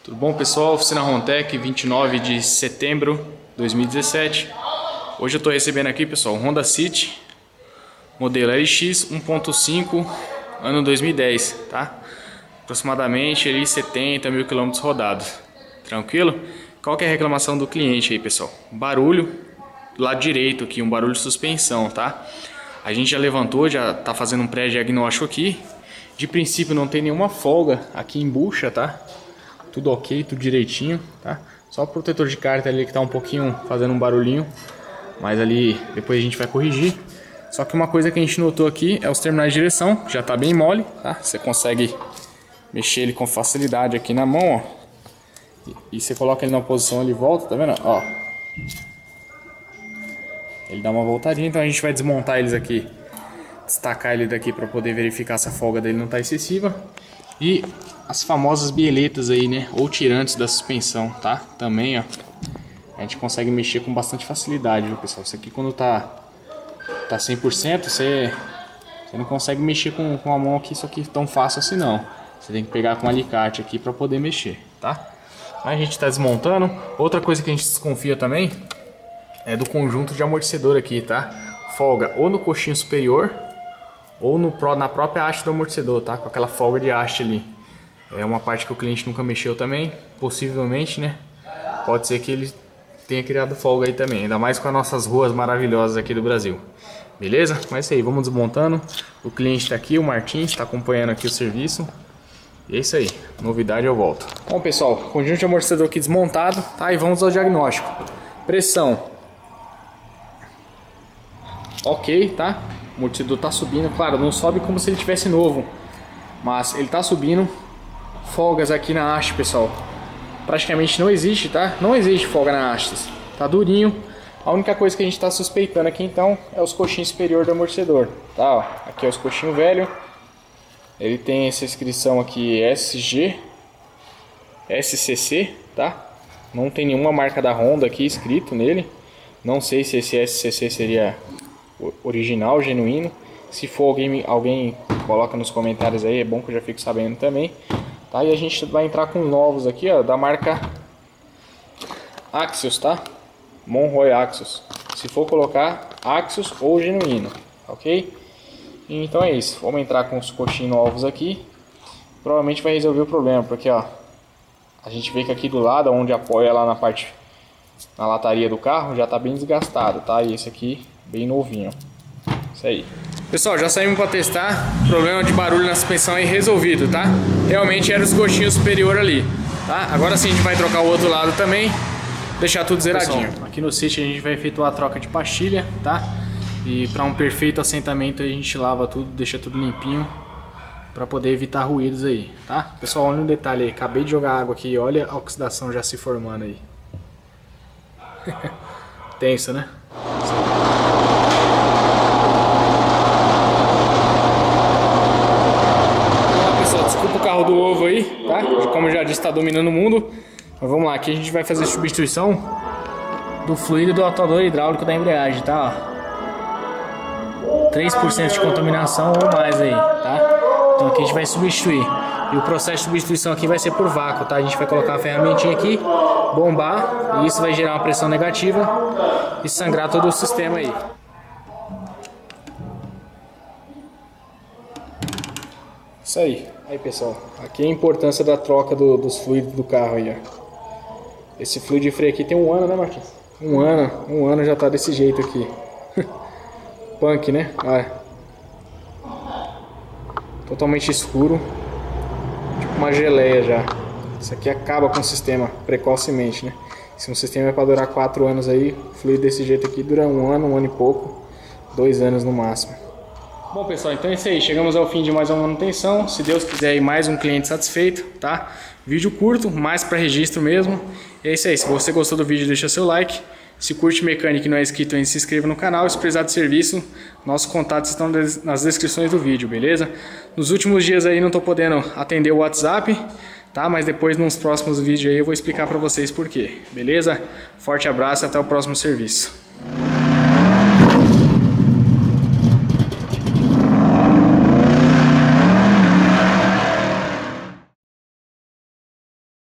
Tudo bom, pessoal? Oficina Rontec, 29 de setembro de 2017. Hoje eu estou recebendo aqui, pessoal, um Honda City, modelo LX 1.5, ano 2010, tá? Aproximadamente ali 70 mil quilômetros rodados. Tranquilo? Qual que é a reclamação do cliente aí, pessoal? Barulho do lado direito aqui, um barulho de suspensão, tá? A gente já levantou, já tá fazendo um pré-diagnóstico aqui. De princípio não tem nenhuma folga aqui em bucha, tá? Tudo ok, tudo direitinho, tá? Só o protetor de cárter ali que tá um pouquinho fazendo um barulhinho, mas ali depois a gente vai corrigir. Só que uma coisa que a gente notou aqui é os terminais de direção, que já tá bem mole, tá? Você consegue mexer ele com facilidade aqui na mão, ó. E você coloca ele na posição, ele volta, tá vendo? Ó. Ele dá uma voltadinha, então a gente vai desmontar eles aqui, destacar ele daqui para poder verificar se a folga dele não tá excessiva. E as famosas bieletas aí, né, ou tirantes da suspensão, tá? Também, ó, a gente consegue mexer com bastante facilidade, viu, pessoal? Isso aqui quando tá 100%, você não consegue mexer com a mão aqui, isso aqui tão fácil assim não. Você tem que pegar com um alicate aqui para poder mexer, tá? Aí a gente tá desmontando. Outra coisa que a gente desconfia também é do conjunto de amortecedor aqui, tá? Folga ou no coxinho superior ou na própria haste do amortecedor, tá? Com aquela folga de haste ali. É uma parte que o cliente nunca mexeu também, possivelmente, né? Pode ser que ele tenha criado folga aí também, ainda mais com as nossas ruas maravilhosas aqui do Brasil. Beleza? Mas é isso aí, vamos desmontando. O cliente tá aqui, o Martins, está acompanhando aqui o serviço. E é isso aí, novidade eu volto. Bom, pessoal, conjunto de amortecedor aqui desmontado, tá? E vamos ao diagnóstico. Pressão. Ok, tá? O amortecedor tá subindo, claro, não sobe como se ele tivesse novo, mas ele tá subindo. Folgas aqui na haste, pessoal, praticamente não existe, tá? Não existe folga na haste, tá durinho. A única coisa que a gente tá suspeitando aqui então é os coxinhos superior do amortecedor, tá? Ó, aqui é os coxinhos velho. Ele tem essa inscrição aqui SG, SCC, tá? Não tem nenhuma marca da Honda aqui escrito nele. Não sei se esse SCC seria original, genuíno. Se for alguém coloca nos comentários aí, é bom que eu já fico sabendo também, tá? E a gente vai entrar com novos aqui, ó, da marca Axios, tá? Monroy Axios. Se for colocar Axios ou genuíno, ok? Então é isso, vamos entrar com os coxinhos novos aqui. Provavelmente vai resolver o problema, porque ó, a gente vê que aqui do lado, onde apoia lá na lataria do carro, já tá bem desgastado, tá? E esse aqui bem novinho. Isso aí. Pessoal, já saímos para testar. Problema de barulho na suspensão aí resolvido, tá? Realmente era os coxinhos superior ali, tá? Agora sim a gente vai trocar o outro lado também, deixar tudo zeradinho. Pessoal, aqui no City a gente vai efetuar a troca de pastilha, tá? E para um perfeito assentamento a gente lava tudo, deixa tudo limpinho para poder evitar ruídos aí, tá? Pessoal, olha um detalhe aí, acabei de jogar água aqui, olha a oxidação já se formando aí. Tenso, né? Pessoal, desculpa o carro do ovo aí, tá? Como eu já disse, está dominando o mundo. Mas vamos lá, aqui a gente vai fazer a substituição do fluido do atuador hidráulico da embreagem, tá? 3% de contaminação ou mais aí, tá? Então aqui a gente vai substituir. E o processo de substituição aqui vai ser por vácuo, tá? A gente vai colocar a ferramentinha aqui, bombar, e isso vai gerar uma pressão negativa e sangrar todo o sistema aí. Isso aí. Aí, pessoal, aqui é a importância da troca dos fluidos do carro aí, ó. Esse fluido de freio aqui tem 1 ano, né, Martins? 1 ano já tá desse jeito aqui. Punk, né? Olha. Totalmente escuro. Tipo uma geleia já. Isso aqui acaba com o sistema precocemente, né? Se um sistema é para durar 4 anos aí, o fluido desse jeito aqui dura 1 ano e pouco, 2 anos no máximo. Bom, pessoal, então é isso aí. Chegamos ao fim de mais uma manutenção. Se Deus quiser aí, mais um cliente satisfeito, tá? Vídeo curto, mais para registro mesmo. E é isso aí. Se você gostou do vídeo, deixa seu like. Se curte mecânica e não é inscrito ainda, se inscreva no canal. Se precisar de serviço, nossos contatos estão nas descrições do vídeo, beleza? Nos últimos dias aí não estou podendo atender o WhatsApp, tá? Mas depois nos próximos vídeos aí eu vou explicar para vocês por quê, beleza? Forte abraço e até o próximo serviço.